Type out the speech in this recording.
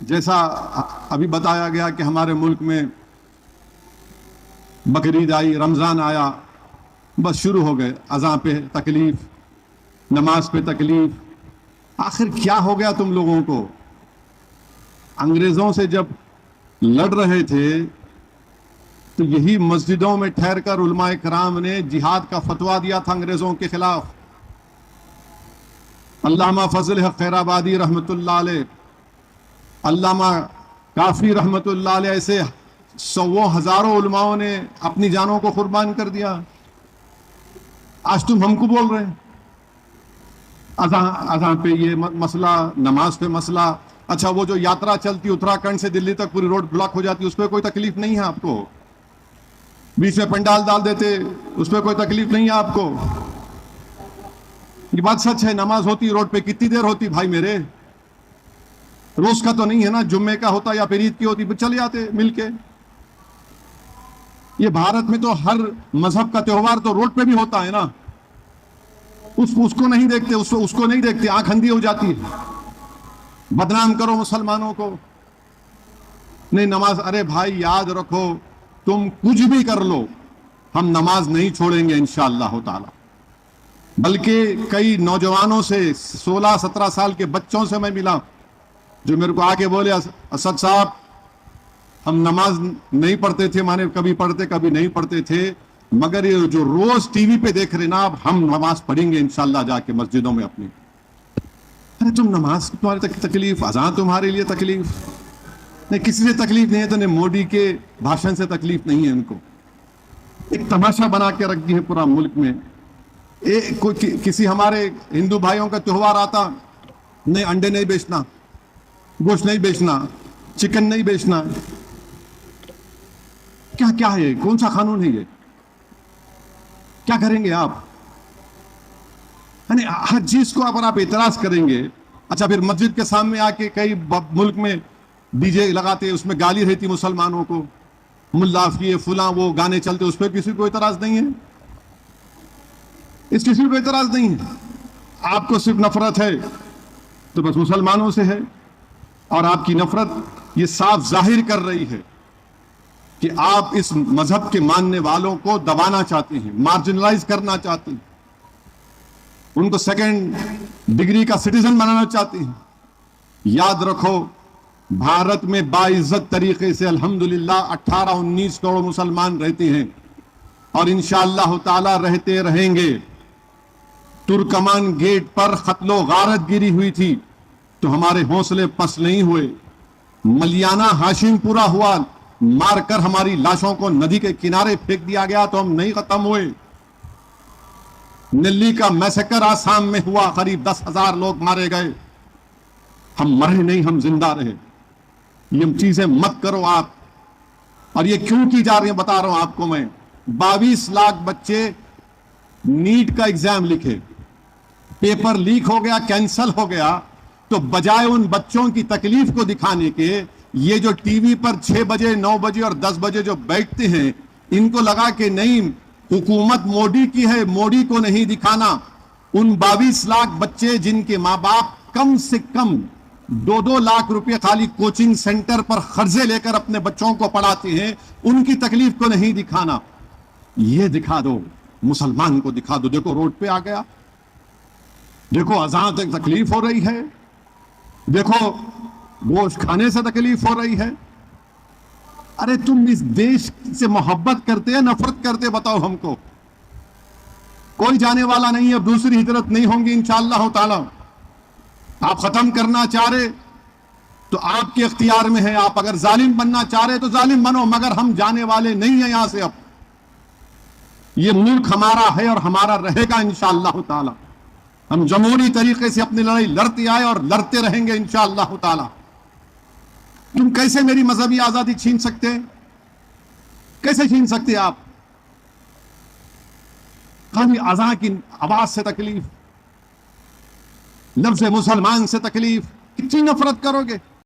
جیسا ابھی بتایا گیا کہ ہمارے ملک میں بقرعید آئی، رمضان آیا، بس شروع ہو گئے اذان پہ تکلیف، نماز پہ تکلیف۔ آخر کیا ہو گیا تم لوگوں کو؟ انگریزوں سے جب لڑ رہے تھے تو یہی مسجدوں میں ٹھہر کر علماء کرام نے جہاد کا فتویٰ دیا تھا انگریزوں کے خلاف۔ علامہ فضل حق خیرآبادی رحمۃ اللہ علیہ، علامہ کافی رحمۃ اللہ علیہ، ایسے سو ہزاروں علماؤں نے اپنی جانوں کو قربان کر دیا۔ آج تم ہم کو بول رہے ہیں اذان پہ یہ مسئلہ، نماز پہ مسئلہ۔ اچھا، وہ جو یاترا چلتی اتراکھنڈ سے دلی تک پوری روڈ بلاک ہو جاتی، اس پہ کوئی تکلیف نہیں ہے آپ کو؟ بیچ میں پنڈال ڈال دیتے، اس پہ کوئی تکلیف نہیں ہے آپ کو؟ یہ بات سچ ہے، نماز ہوتی روڈ پہ کتنی دیر ہوتی بھائی میرے؟ روز کا تو نہیں ہے نا، جمعے کا ہوتا یا پھر عید کی ہوتی، چلے جاتے مل کے۔ یہ بھارت میں تو ہر مذہب کا تہوار تو روڈ پہ بھی ہوتا ہے نا، اس کو نہیں دیکھتے، اس کو نہیں دیکھتے، آنکھ اندھی ہو جاتی ہے۔ بدنام کرو مسلمانوں کو، نہیں نماز۔ ارے بھائی یاد رکھو، تم کچھ بھی کر لو، ہم نماز نہیں چھوڑیں گے انشاءاللہ تعالی۔ بلکہ کئی نوجوانوں سے، 16-17 سال کے بچوں سے میں ملا جو میرے کو آ کے بولے، اسد صاحب ہم نماز نہیں پڑھتے تھے، مانے کبھی پڑھتے کبھی نہیں پڑھتے تھے، مگر یہ جو روز ٹی وی پہ دیکھ رہے نا، اب ہم نماز پڑھیں گے انشاءاللہ جا کے مسجدوں میں اپنی۔ ارے تم نماز تمہاری تکلیف، اذان تمہارے لیے تکلیف نہیں، کسی سے تکلیف نہیں ہے تو نہیں مودی کے بھاشن سے تکلیف نہیں ہے ان کو۔ ایک تماشا بنا کے رکھ دی ہے پورا ملک میں۔ کسی ہمارے ہندو بھائیوں کا تہوار آتا، نہیں انڈے نہیں بیچنا، گوشت نہیں بیچنا، چکن نہیں بیچنا۔ کیا ہے؟ کون سا قانون ہے یہ؟ کیا کریں گے آپ؟ یعنی ہر چیز کو اگر آپ اعتراض کریں گے، اچھا پھر مسجد کے سامنے آ کے کئی ملک میں ڈی جے لگاتے، اس میں گالی رہتی مسلمانوں کو، ملا یہ فلاں وہ گانے چلتے، اس پہ کسی کو اعتراض نہیں ہے، اس کسی کو اعتراض نہیں ہے۔ آپ کو صرف نفرت ہے تو بس مسلمانوں سے ہے، اور آپ کی نفرت یہ صاف ظاہر کر رہی ہے کہ آپ اس مذہب کے ماننے والوں کو دبانا چاہتے ہیں، مارجنلائز کرنا چاہتے ہیں، ان کو سیکنڈ ڈگری کا سٹیزن بنانا چاہتے ہیں۔ یاد رکھو، بھارت میں باعزت طریقے سے الحمدللہ 18-19 کروڑ مسلمان رہتے ہیں، اور انشاءاللہ تعالی رہتے رہیں گے۔ ترکمان گیٹ پر قتل و غارت گیری ہوئی تھی تو ہمارے حوصلے پس نہیں ہوئے۔ ملیانہ ہاشم پورا ہوا، مار کر ہماری لاشوں کو ندی کے کنارے پھینک دیا گیا تو ہم نہیں ختم ہوئے۔ نلی کا میسیکر آسام میں ہوا، قریب 10,000 لوگ مارے گئے، ہم مرے نہیں، ہم زندہ رہے۔ یہ چیزیں مت کرو آپ۔ اور یہ کیوں کی جا رہی ہیں بتا رہا ہوں آپ کو میں۔ 22 لاکھ بچے نیٹ کا ایگزام لکھے، پیپر لیک ہو گیا، کینسل ہو گیا، تو بجائے ان بچوں کی تکلیف کو دکھانے کے، یہ جو ٹی وی پر 6 بجے 9 بجے اور 10 بجے جو بیٹھتے ہیں، ان کو لگا کہ نہیں حکومت موڈی کی ہے، موڈی کو نہیں دکھانا۔ ان 22 لاکھ بچے جن کے ماں باپ کم سے کم 2-2 لاکھ روپے خالی کوچنگ سینٹر پر قرضے لے کر اپنے بچوں کو پڑھاتے ہیں، ان کی تکلیف کو نہیں دکھانا۔ یہ دکھا دو، مسلمان کو دکھا دو، دیکھو روڈ پہ آ گیا، دیکھو اذان تک تکلیف ہو رہی ہے، دیکھو گوشت کھانے سے تکلیف ہو رہی ہے۔ ارے تم اس دیش سے محبت کرتے ہیں نفرت کرتے؟ بتاؤ ہم کو۔ کوئی جانے والا نہیں ہے، اب دوسری ہجرت نہیں ہوں گی انشاءاللہ تعالی۔ آپ ختم کرنا چاہ رہے تو آپ کے اختیار میں ہے، آپ اگر ظالم بننا چاہ رہے تو ظالم بنو، مگر ہم جانے والے نہیں ہیں یہاں سے۔ اب یہ ملک ہمارا ہے اور ہمارا رہے گا انشاءاللہ تعالی۔ ہم جمہوری طریقے سے اپنی لڑائی لڑتے آئے اور لڑتے رہیں گے انشاءاللہ تعالی۔ تم کیسے میری مذہبی آزادی چھین سکتے؟ کیسے چھین سکتے آپ؟ خالی اذان کی آواز سے تکلیف، لفظ مسلمان سے تکلیف، کتنی نفرت کرو گے؟